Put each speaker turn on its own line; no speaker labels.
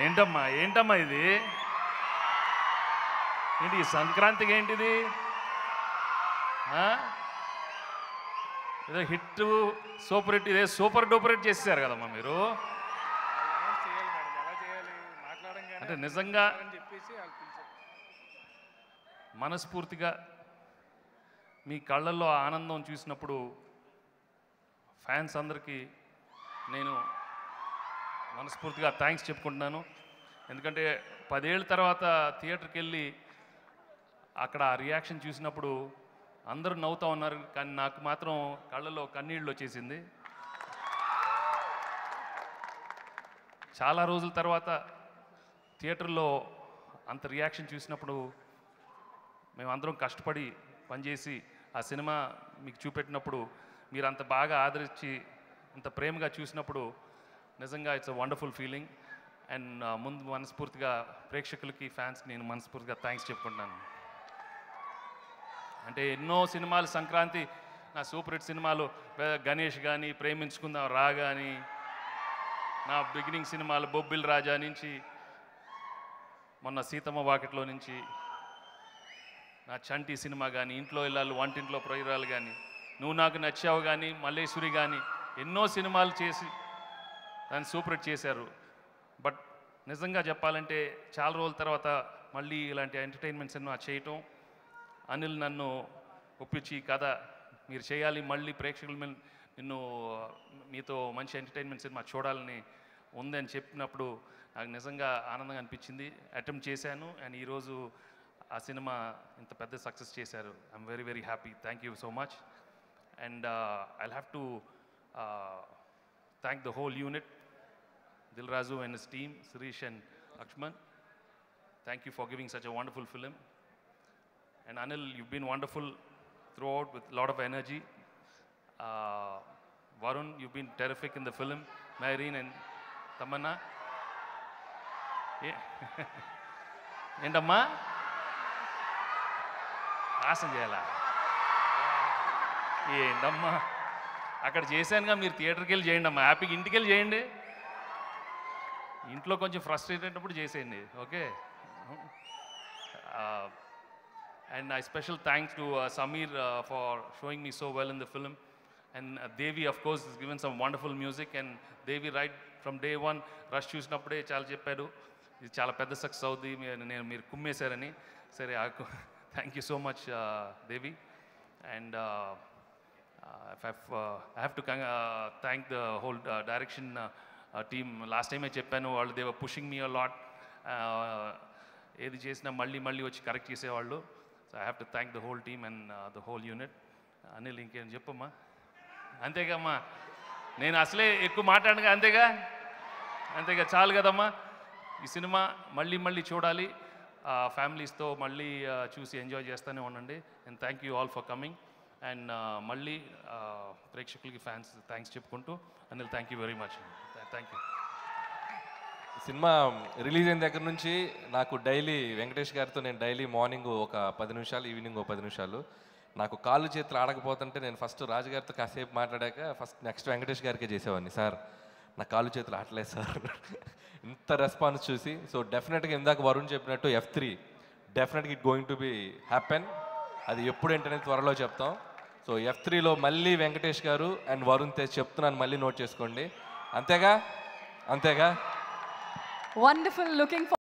ఏంటమ్మా ఏంటమ్మా ఇది? ఏంటి సంక్రాంతికి ఏంటిది? ఏదో హిట్ సూపర్ హిట్, ఇదే సూపర్ డూపర్ హిట్ చేసేసారు కదమ్మా మీరు. అంటే నిజంగా మనస్ఫూర్తిగా మీ కళ్ళల్లో ఆనందం చూసినప్పుడు ఫ్యాన్స్ అందరికీ నేను మనస్ఫూర్తిగా థ్యాంక్స్ చెప్పుకుంటున్నాను. ఎందుకంటే 10 ఏళ్ళ తర్వాత థియేటర్కి వెళ్ళి అక్కడ ఆ రియాక్షన్ చూసినప్పుడు అందరూ నవ్వుతూ ఉన్నారు, కానీ నాకు మాత్రం కళ్ళలో కన్నీళ్ళు వచ్చేసింది. చాలా రోజుల తర్వాత థియేటర్లో అంత రియాక్షన్ చూసినప్పుడు మేమందరం కష్టపడి పనిచేసి ఆ సినిమా మీకు చూపెట్టినప్పుడు మీరు అంత బాగా ఆదరించి అంత ప్రేమగా చూసినప్పుడు నిజంగా it's a wonderful feeling. And ముందు మనస్ఫూర్తిగా ప్రేక్షకులకి ఫ్యాన్స్కి నేను మనస్ఫూర్తిగా థ్యాంక్స్ చెప్పుకుంటున్నాను. అంటే ఎన్నో సినిమాలు సంక్రాంతి నా సూపర్ హిట్ సినిమాలు, గణేష్ కానీ, ప్రేమించుకుందాం రా కానీ, నా బిగినింగ్ సినిమాలు బొబ్బిల్ రాజా నుంచి, మొన్న సీతమ్మ వాకిట్లో నుంచి, నా చంటి సినిమా కానీ, ఇంట్లో ఇల్లాలు వంటింట్లో ప్రయోగాలు కానీ, నువ్వు నాకు నచ్చావు కానీ, మల్లేశ్వరి కానీ, ఎన్నో సినిమాలు చేసి దాన్ని సూపర్ హిట్ చేశారు. బట్ నిజంగా చెప్పాలంటే చాలా రోజుల తర్వాత మళ్ళీ ఇలాంటి ఎంటర్టైన్మెంట్ సినిమా చేయటం, అనిల్ నన్ను ఒప్పించి కథ మీరు చేయాలి, మళ్ళీ ప్రేక్షకులు నిన్ను మీతో మంచి ఎంటర్టైన్మెంట్ సినిమా చూడాలని ఉందని చెప్పినప్పుడు నాకు నిజంగా ఆనందంగా అనిపించింది. అటెంప్ట్ చేశాను అండ్ ఈరోజు ఆ సినిమా ఇంత పెద్ద సక్సెస్ చేశారు. I'm very very happy. Thank you so much. And I'll have to thank the whole unit, Dil Razu and his team, Sirish and Lakshman. Thank you for giving such a wonderful film. And Anil, you've been wonderful throughout with a lot of energy. Varun, you've been terrific in the film. Maureen and Tamanna. ఏంటమ్మా awesome చేయాలా? ఏంటమ్మా అక్కడ చేశానుగా, మీరు థియేటర్కి వెళ్ళి చేయండి అమ్మా, హ్యాపీగా ఇంటికి వెళ్ళి చేయండి. ఇంట్లో కొంచెం ఫ్రస్ట్రేట్ అయినప్పుడు చేసేయండి, okay? And I special thanks to Sameer for showing me so well in the film. And Devi of course has given some wonderful music. And Devi right from day one rush చూసినప్పుడే చాలా చెప్పాడు ఇది చాలా పెద్ద success అవుద్ది, మీరు కుమ్మేశారని. సరే, thank you so much Devi. And I have to thank the whole direction team. Last టైమే చెప్పాను, వాళ్ళు they were pushing me a lot. ఏది చేసినా మళ్ళీ మళ్ళీ వచ్చి కరెక్ట్ చేసేవాళ్ళు. So I have to thank the whole team and the whole unit. Anil ఇంకేం చెప్పమ్మా? అంతేగామ్మా, నేను అసలే ఎక్కువ మాట్లాడగా, అంతేగా చాలు కదమ్మా. ఈ సినిమా మళ్ళీ మళ్ళీ చూడాలి, ఫ్యామిలీస్తో మళ్ళీ చూసి ఎంజాయ్ చేస్తూనే ఉండండి. And thank you all for coming. And మళ్ళీ ప్రేక్షకులకి ఫ్యాన్స్ థ్యాంక్స్ చెప్పుకుంటూ, Anil thank you very much. Thank you.
Cinema release అయిన దగ్గర నుంచి నాకు డైలీ వెంకటేష్ గారితో నేను డైలీ మార్నింగ్ ఒక 10 నిమిషాలు, ఈవినింగ్ ఒక 10 నిమిషాలు, నాకు కాళ్ళు చేతులు ఆడకపోతుంటే నేను ఫస్ట్ రాజుగారితో కాసేపు మాట్లాడాక ఫస్ట్ నెక్స్ట్ వెంకటేష్ గారికే చేసేవాడిని. సార్ నా కాళ్ళు చేతులు ఆడలేదు సార్, ఇంత రెస్పాన్స్ చూసి. సో డెఫినెట్గా ఇందాక వరుణ్ చెప్పినట్టు F3 డెఫినెట్గా it going to be happen. అది ఎప్పుడు ఏంటనేది త్వరలో చెప్తాం. సో F3లో మళ్ళీ వెంకటేష్ గారు అండ్ వరుణ్ తేజ్ చెప్తున్నాను, మళ్ళీ నోట్ చేసుకోండి. అంతేగా?
Wonderful. Looking forward.